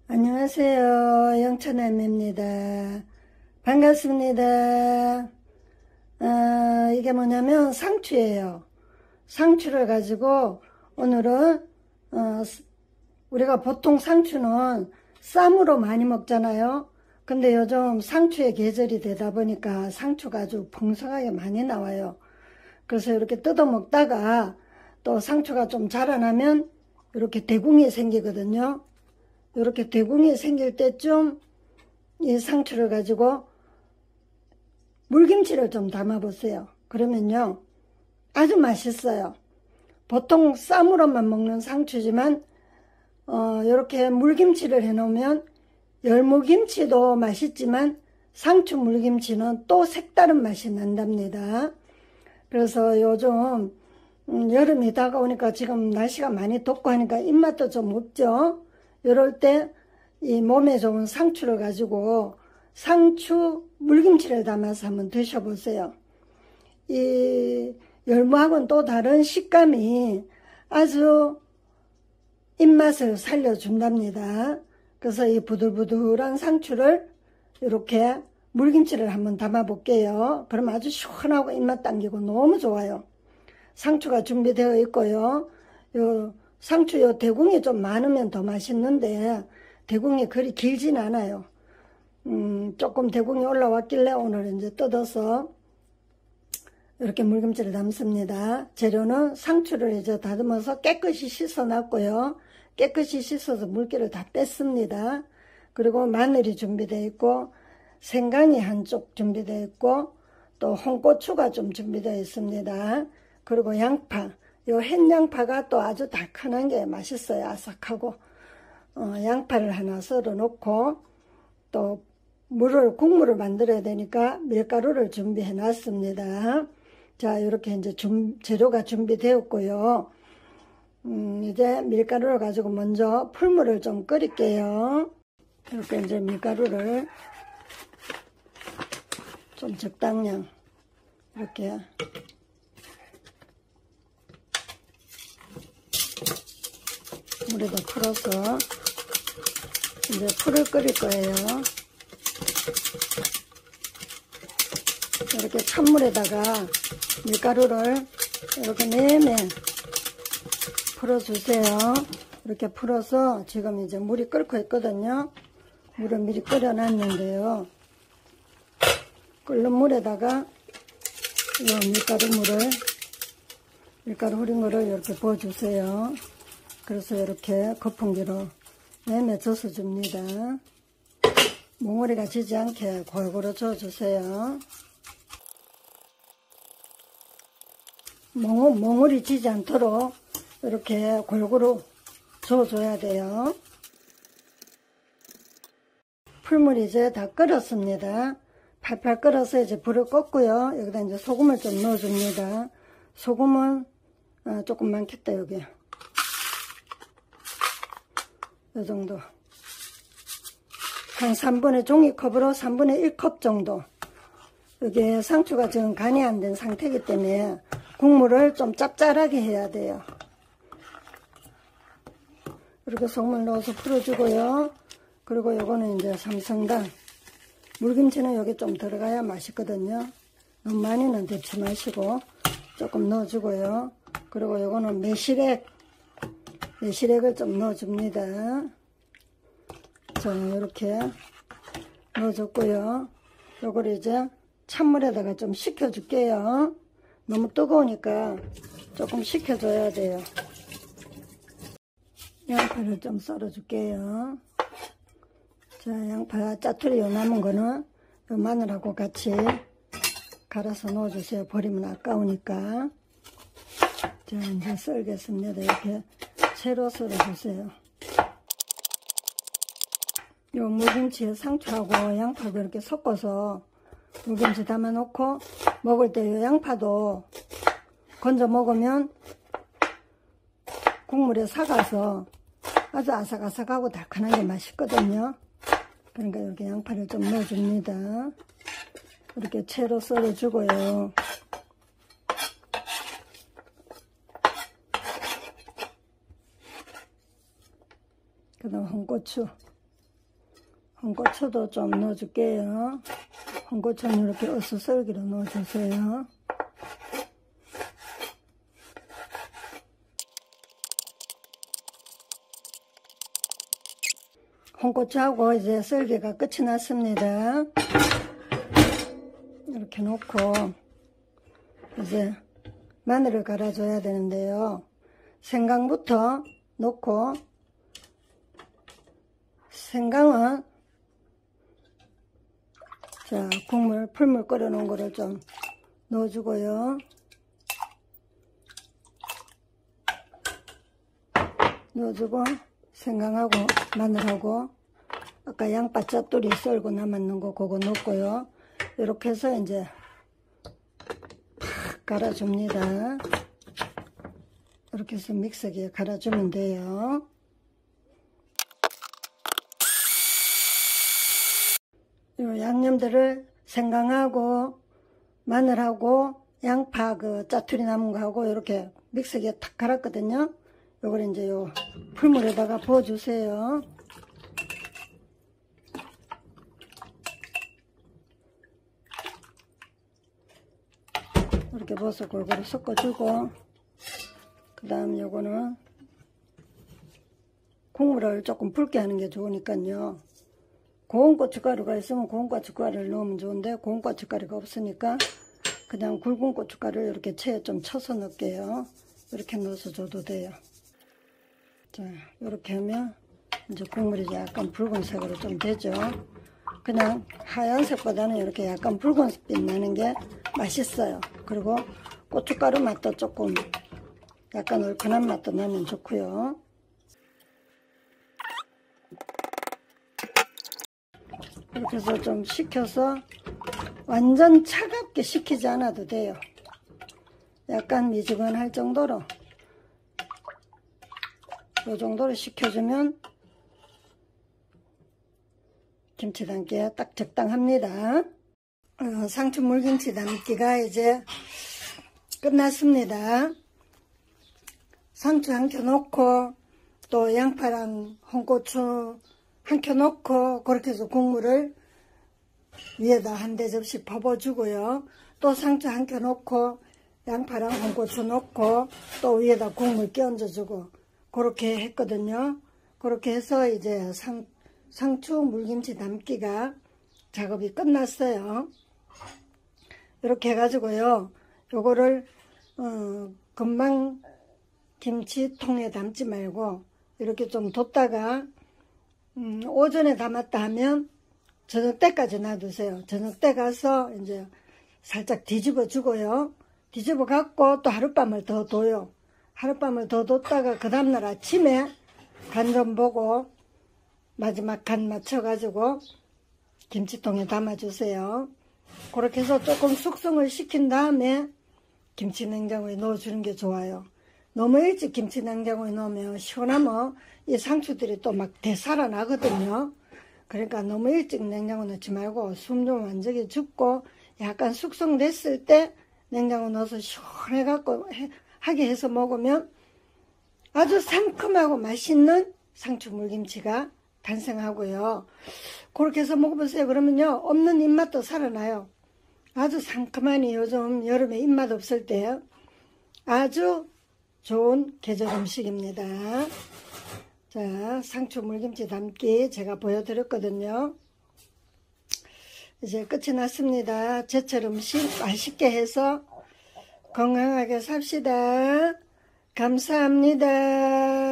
안녕하세요. 영천애매입니다. 반갑습니다. 이게 뭐냐면 상추예요. 상추를 가지고 오늘은 우리가 보통 상추는 쌈으로 많이 먹잖아요. 근데 요즘 상추의 계절이 되다 보니까 상추가 아주 풍성하게 많이 나와요. 그래서 이렇게 뜯어 먹다가 또 상추가 좀 자라나면 이렇게 대궁이 생기거든요. 이렇게 대궁이 생길 때쯤 이 상추를 가지고 물김치를 좀 담아 보세요. 그러면요 아주 맛있어요. 보통 쌈으로만 먹는 상추지만 이렇게 물김치를 해 놓으면 열무김치도 맛있지만 상추 물김치는 또 색다른 맛이 난답니다. 그래서 요즘 여름이 다가오니까 지금 날씨가 많이 덥고 하니까 입맛도 좀 없죠. 이럴 때 이 몸에 좋은 상추를 가지고 상추 물김치를 담아서 한번 드셔보세요. 이 열무하고는 또 다른 식감이 아주 입맛을 살려준답니다. 그래서 이 부들부들한 상추를 이렇게 물김치를 한번 담아 볼게요. 그럼 아주 시원하고 입맛 당기고 너무 좋아요. 상추가 준비되어 있고요. 상추 대궁이 좀 많으면 더 맛있는데 대궁이 그리 길진 않아요. 조금 대궁이 올라왔길래 오늘 이제 뜯어서 이렇게 물김치를 담습니다. 재료는 상추를 이제 다듬어서 깨끗이 씻어 놨고요. 깨끗이 씻어서 물기를 다 뺐습니다. 그리고 마늘이 준비되어 있고 생강이 한쪽 준비되어 있고 또 홍고추가 좀 준비되어 있습니다. 그리고 양파, 요 햇양파가 또 아주 달큰한 게 맛있어요. 아삭하고 양파를 하나 썰어 놓고 또 국물을 만들어야 되니까 밀가루를 준비해 놨습니다. 자, 이렇게 이제 재료가 준비되었고요. 이제 밀가루를 가지고 먼저 풀물을 좀 끓일게요. 이렇게 이제 밀가루를 좀 적당량 이렇게 물에다 풀어서 이제 풀을 끓일 거예요. 이렇게 찬물에다가 밀가루를 이렇게 매매 풀어주세요. 이렇게 풀어서 지금 이제 물이 끓고 있거든요. 물을 미리 끓여놨는데요. 끓는 물에다가 이 밀가루 흐린 거를 이렇게 부어주세요. 그래서 이렇게 거품기로 매매 젖어줍니다. 몽우리가 지지 않게 골고루 저어주세요. 몽우리 지지 않도록 이렇게 골고루 저어줘야 돼요. 풀물이 이제 다 끓었습니다. 팔팔 끓어서 이제 불을 껐고요. 여기다 이제 소금을 좀 넣어줍니다. 소금은 조금 많겠다. 여기 이 정도 한 3분의 종이컵으로 3분의 1컵 정도. 이게 상추가 지금 간이 안 된 상태이기 때문에 국물을 좀 짭짤하게 해야 돼요. 이렇게 소금을 넣어서 풀어주고요. 그리고 요거는 이제 삼성당 물김치는 여기 좀 들어가야 맛있거든요. 너무 많이는 넣지 마시고 조금 넣어주고요. 그리고 요거는 매실액을 좀 넣어줍니다. 자, 이렇게 넣어줬고요. 요걸 이제 찬물에다가 좀 식혀줄게요. 너무 뜨거우니까 조금 식혀줘야 돼요. 양파를 좀 썰어줄게요. 자, 양파 짜투리 남은 거는 요 마늘하고 같이 갈아서 넣어주세요. 버리면 아까우니까. 자, 이제 썰겠습니다. 이렇게 채로 썰어주세요. 요 물김치에 상추하고 양파하고 이렇게 섞어서 물김치 담아 놓고 먹을 때 요 양파도 건져 먹으면 국물에 삭아서 아주 아삭아삭하고 달큰한 게 맛있거든요. 그러니까 이렇게 양파를 좀 넣어줍니다. 이렇게 채로 썰어주고요. 그 다음 홍고추 홍고추도 좀 넣어줄게요. 홍고추는 이렇게 어슷썰기로 넣어주세요. 홍고추하고 이제 썰기가 끝이 났습니다. 이렇게 놓고 이제 마늘을 갈아줘야 되는데요. 생강부터 넣고, 생강은 자 국물 풀물 끓여 놓은 거를 좀 넣어주고요. 넣어주고 생강하고 마늘하고 아까 양파 짜투리 썰고 남았는 거 그거 넣고요. 이렇게 해서 이제 팍 갈아줍니다. 이렇게 해서 믹서기에 갈아주면 돼요. 이 양념들을 생강하고 마늘하고 양파 그 짜투리 남은 거하고 이렇게 믹서기에 탁 갈았거든요. 요걸 이제 요 풀물에다가 부어주세요. 이렇게 부어서 골고루 섞어주고, 그 다음 요거는 국물을 조금 붉게 하는 게 좋으니까요. 고운 고춧가루가 있으면 고운 고춧가루를 넣으면 좋은데 고운 고춧가루가 없으니까 그냥 굵은 고춧가루를 이렇게 체에 좀 쳐서 넣을게요. 이렇게 넣어서 줘도 돼요. 자, 이렇게 하면 이제 국물이 약간 붉은색으로 좀 되죠. 그냥 하얀색보다는 이렇게 약간 붉은빛 나는 게 맛있어요. 그리고 고춧가루 맛도 조금 약간 얼큰한 맛도 나면 좋고요. 이렇게 해서 좀 식혀서 완전 차갑게 식히지 않아도 돼요. 약간 미지근할 정도로 이 정도로 식혀주면 김치 담기에 딱 적당합니다. 상추 물김치 담기가 이제 끝났습니다. 상추 한 켜 넣고 또 양파랑 홍고추 한 켜 넣고 그렇게 해서 국물을 위에다 한 대접시 퍼부어주고요. 또 상추 한 켜 넣고 양파랑 홍고추 넣고 또 위에다 국물 끼얹어주고 그렇게 했거든요. 그렇게 해서 이제 상추 물김치 담기가 작업이 끝났어요. 이렇게 해가지고요. 요거를 금방 김치통에 담지 말고 이렇게 좀 뒀다가 오전에 담았다 하면 저녁 때까지 놔두세요. 저녁 때 가서 이제 살짝 뒤집어 주고요. 뒤집어 갖고 또 하룻밤을 더 둬요. 하룻밤을 더 뒀다가 그 다음날 아침에 간 좀 보고 마지막 간 맞춰가지고 김치통에 담아주세요. 그렇게 해서 조금 숙성을 시킨 다음에 김치 냉장고에 넣어주는 게 좋아요. 너무 일찍 김치 냉장고에 넣으면 시원하면 이 상추들이 또 막 되살아나거든요. 그러니까 너무 일찍 냉장고 넣지 말고 숨 좀 완전히 죽고 약간 숙성됐을 때 냉장고 넣어서 시원해갖고 하게 해서 먹으면 아주 상큼하고 맛있는 상추 물김치가 탄생하고요. 그렇게 해서 먹어보세요. 그러면요 없는 입맛도 살아나요. 아주 상큼하니 요즘 여름에 입맛 없을 때 아주 좋은 계절 음식입니다. 자, 상추 물김치 담기 제가 보여드렸거든요. 이제 끝이 났습니다. 제철 음식 맛있게 해서 건강하게 삽시다. 감사합니다.